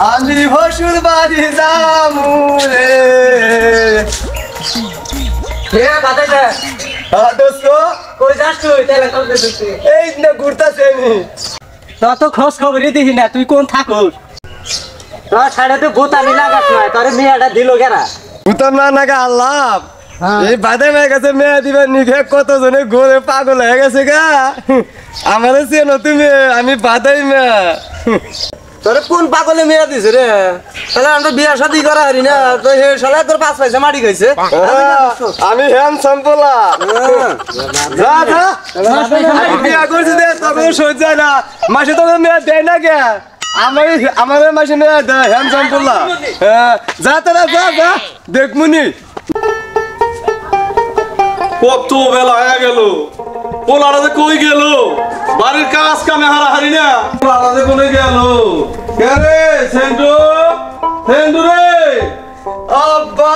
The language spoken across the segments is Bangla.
আমি হসুর বাড়ি যামু রে হে বাতাসা দোস্ত কই যাস তুই তাহলে কল দিতে এই না ঘুরতাছি আমি তোর তো খোঁজ খবরই দেখি না তুই কোন থাকুস তোর সাইডে তো বোতামি লাগাস না তোর মেয়েটা দিল কেরা উত্তম না নাকি আল্লাহ এই বাদে মেয়ে গেছে মেয়ে দিবেন নিখে কতজনে ঘুরে পাগল হয়ে গেছে গা আমার চেনো তুমি আমি বাদাই মেয়ে তোর কোন পাগলে মেয়ে দিছে রে তাহলে আমরা বিয়া শাদি করা হারি না তো হে শালা তোর পাঁচ পয়সা মাটি খাইছে আমি হ্যান্ডসাম পোলা যা যা আমি বিয়া করছি দে তবে সহ্য হয় না মাসে তোকে মেয়ে দেয় না কে আমার মাসে মেয়ে দেয় হ্যান্ডসাম পোলা যা তোরা যা যা দেখমুনি কত বেলা হয়ে গেল পোলারা যে কই গেল বাড়ির কাজ কামে হারাহারি না পোলারা যে কোনে গেল কে রে সেন্টু সেন্টু রে আব্বা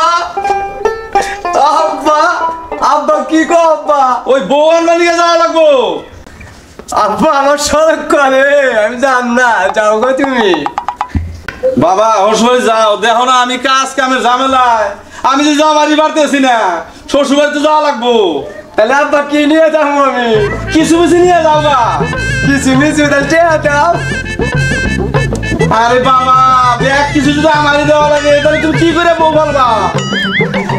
আব্বা আব্বা কি গো আব্বা ওই বউয়ার বাড়িতে যাওয়া লাগবো আব্বা আমার সড়ক করে আমি জান না যাও গো তুমি বাবা অবশ্যই যাও দেখো না আমি কাজ কামের ঝামেলায় আমি যে যাওয়া বাড়ি বাড়তেছি না শ্বশুর বাড়িতে যাওয়া লাগবো তাহলে আব্বা কি নিয়ে যাবো আমি কিছু কিছু নিয়ে যাও গা কিছু মিছু তাহলে দাও আরে বাবা ব্যাগ কিছু যদি আমারই দেওয়া লাগে তাহলে তুমি কি করে বউ বলবা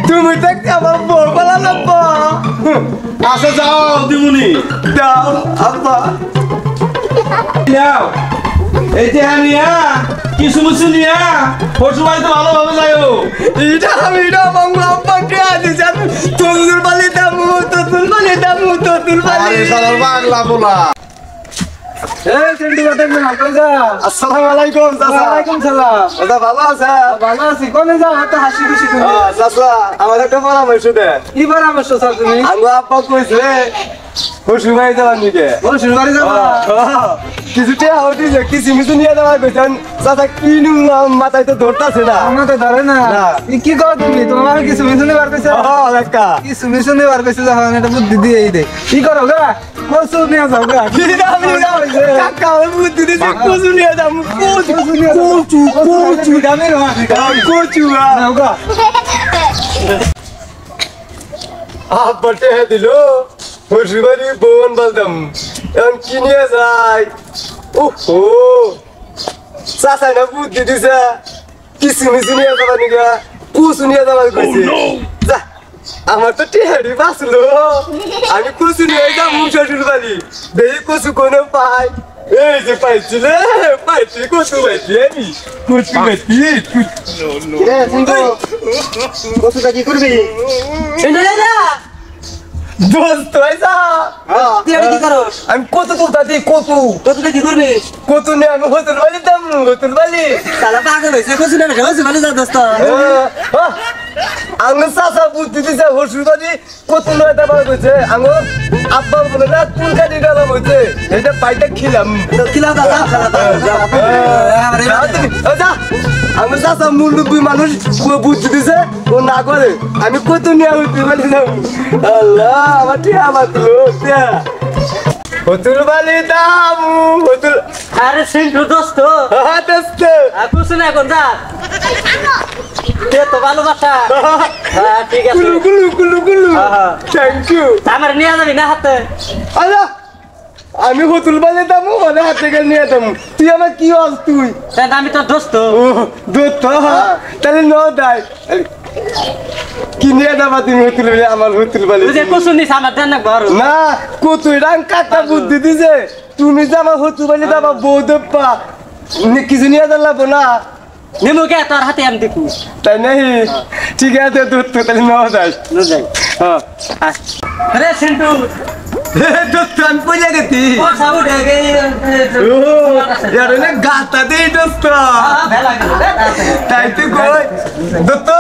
তুমি তো আমার বউ বলা আব্বা আচ্ছা যাও দিমুনি দাও আব্বা নাও এই যে নিয়া কিছু কিছু নিয়া শ্বশুর বাড়িতে ভালোভাবে যাও এটা আমি এটা বাংলা আব্বা কে আছে জানো তুলতুল বালি দামু তুলতুল বালি দামু তুলতুল বালি আরে সালার পাগলা বলা এই সেন্টু বাতাসা না কই যা আসসালামু আলাইকুম চাচা ওয়ালাইকুম সালাম দাদা ভালো আছে ভালো আছি কোনে যা এত হাসি খুশি তুমি চাচা আমার একটা পরামর্শ দেন কি পরামর্শ স্যার তুমি আমার আব্বা কইছে শ্বশুর বাড়ি যাওয়ার নিকে ও শুনবারি যাবা কিছু টেয়া হটিছে কিছু মিছু নিয়ে যাওয়া কইছেন চাচা কি মাথায় তো ধরতাছে না আমরা তো ধরে না না। কি কর তুমি তোমার কিছু মিশনে বার কইছে দেখা কিছু মিশনে বার কইছে যখন এটা বুদ্ধি দিয়ে এই দে কি করো গা কসু নিয়ে যাও গা কাকা আমার বুদ্ধি দিছে কচু নিয়ে যাম কচু কচু দামে রোয়া কচু নাও গা আব্বা টেয়া দিল শ্বশুর বাড়ি বোন বলতাম এখন কি নিয়ে যাই ওহো চাচা না বুদ্ধি দিছে কিছু মিছু নিয়ে যাবা নিকা কচু নিয়ে যাবা কইছে যা আমার তো টেহারি বাঁচলো আমি কচু নিয়ে যাম শ্বশুর বাড়ি দেখি কচু কোনো পাই এই যে পাইছিলে পাইছি কচু পাইছি আমি কচু পাইছি কচুটা কি করবি দোস্ত আইসা তুই এটা কি করস আমি কত তুলতা দিই কত কচুটা কি করবি কত নিয়ে আমি হোটেল বালি দাম হোটেল বালি সালা পাগল হইছে কচু না হইছে ভালো যা দোস্ত আঙ্গুর চাষা বুদ্ধি দিছে হসুর বাড়ি কত নয় দাবা কইছে আঙ্গুর আব্বা বলে না কোন কাটি ডালা হইছে এটা পাইটা খিলাম কিলা দাদা যা আঙ্গুর চাষা মুরব্বী মানুষ বুদ্ধি দিছে ও না করে আমি কত নিয়ে হোটেল বালি দাম আল্লাহ আমার টিয়া বাতলো হোটেল বালি দাম হোটেল আরে সিন্টু দোস্ত হ্যাঁ দোস্ত কচু না এখন যা তে তো ভালোবাসা হ্যাঁ ঠিক আছে গুলু গুলু গুলু গুলু থ্যাংক ইউ আমার নিয়ে যাবি না হাতে আলা আমি হোটেল বালি দাম মানে হাতে গেল নিয়ে দাম তুই আমার কি হস তুই তাই আমি তো দোস্ত ও দুধ তো তাহলে ন দেয় কি নিয়ে যাবা তুমি হোটেল বালি আমার হোটেল বালি তুই যে কচু নিস আমার দেন না ঘর না কত রাং কাটা বুদ্ধি দিছে তুমি যে আমার হোটেল বালি দাবা বউ দেবা কিছু নিয়ে যাবো না নিমু কে তোর হাতে আমি দেখু তাই নাই ঠিক আছে দুধ তো তাহলে ন দেয় নো যাই হ্যাঁ আরে সিন্টু দুধ তো আমি পড়ে গেছি ও সাবু ঢেকে यार ने गाता दे दोस्त ভেলা গেল তাই তো কই দত্ত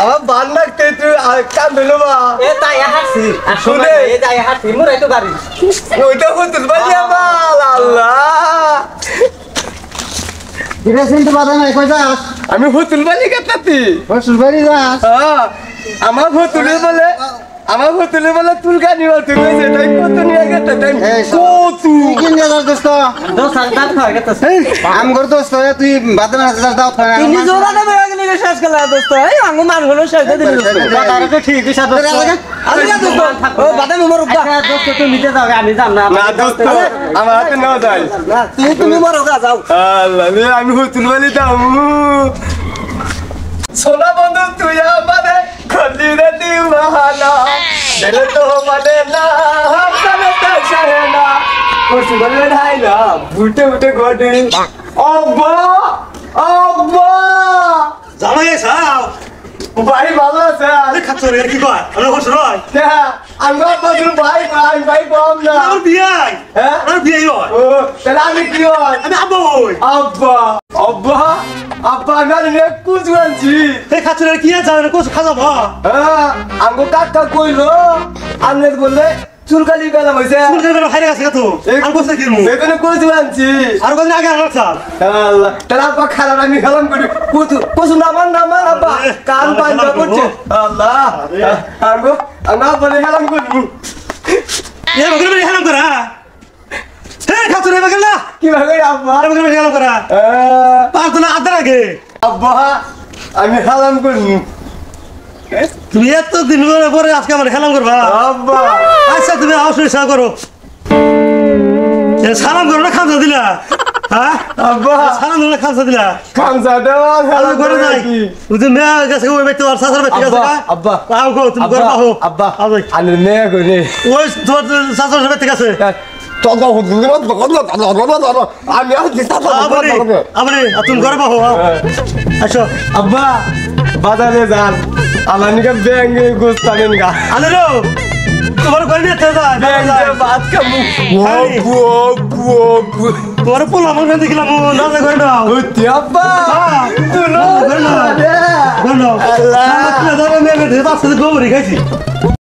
আমার বান লাগতে তুই কাম দিলো বা এ তাই হাসি আর শুনে। শুনে এ তাই হাসি মুরাই তো বাড়ি ওইটা হতে পারি আমার আল্লাহ ধীরে সিন্টু বাদা নাই কই যাস আমি হোটেল বালি কাটাতি শ্বশুর বাড়ি যাস আমার হোটেলে বলে আমার হোটেলে বলে তুলকানি বলতে কইছে তাই কত নিয়ে গেছে তাই কত কি নিয়ে যাস দোস্ত দোস্ত দাঁত খাওয়া গেছে আম কর দোস্ত তুই বাদে না যাস দাও খানা তুমি জোড়া দেবে গেলে শেষ গেল দোস্ত এই আঙ্গু মান হলো শেষ দিন কথা তো ঠিক আছে দোস্ত আরে দোস্ত ও বাদে মোর উঠা দোস্ত তুমি নিতে যাও আমি যাব না না দোস্ত আমার হাতে না যাই না তুমি মোর উঠা যাও আল্লাহ আমি হোটেল বলি দাও সোনা বন্ধু তুই আমারে খলি রে দিওয়ানা দিল তো মানে না হামনে তো চাহে না কোস বলে নাই না উঠে উঠে গডি আব্বা আব্বা জামাই সাও ভাই ভালো আছে খাচ্ছো রে কি কয় আমরা হস রয় হ্যাঁ আমরা বদল ভাই ভাই ভাই বম না আমার বিয়াই হ্যাঁ আমার বিয়াই হয় ও তাহলে আমি কি হয় আমি আব্বা হই আব্বা আব্বা আব্বা আমি নে কুজওয়ানছি এই খাচ্ছো রে কি আছে রে কোস খাজাব হ্যাঁ আঙ্গো কাকা কইলো আমনে বললে চুলকালি গেলাম হইছে কোন করে হাইরে গেছে তো আর কোস কি মু এখানে কুজওয়ানছি আর কোন আগে আর চাল আল্লাহ তাহলে আব্বা খারাপ আমি গেলাম করি কুজু নামান নামান আব্বা কান পাঞ্জা করছে আল্লাহ আঙ্গো আঙ্গা বলে গেলাম করি এ বগলে মেরে হেলাম করা হে খাচ্ছো রে বগলে কি ভাবে আব্বা আর বগলে মেরে হেলাম করা আর তো না আদর আগে আব্বা আমি হালাম করি তুমি এত দিন পরে আজকে আমার হেলাম করবা আব্বা আচ্ছা তুমি অবশ্যই সাহা করো সালাম করো না খামসা দিলা হ্যাঁ আব্বা সালাম দিলা খামসা দিলা খামসা দেওয়া আমি করে যাই তুমি মেয়ে গেছে ওই ব্যক্তি আর সাসার ব্যক্তি গেছে আব্বা আও গো তুমি করে পাও আব্বা আব্বা আমি মেয়ে করি ওই তোর সাসার ব্যক্তি গেছে আমি আপনি তুমি করে পাও আসো আব্বা বাজারে যান আমার নিকে ব্যাঙ্গে গোস্তানেন গা আলে রো তোমার করে নিয়ে চলে যায় ব্যাঙ্গে ভাত খামু তোমার পোলা মন দেখিলাম না করে দাও হইতে আব্বা তুলো করে দাও আল্লাহ মেয়ে মেয়ে বাচ্চা গোবরি খাইছি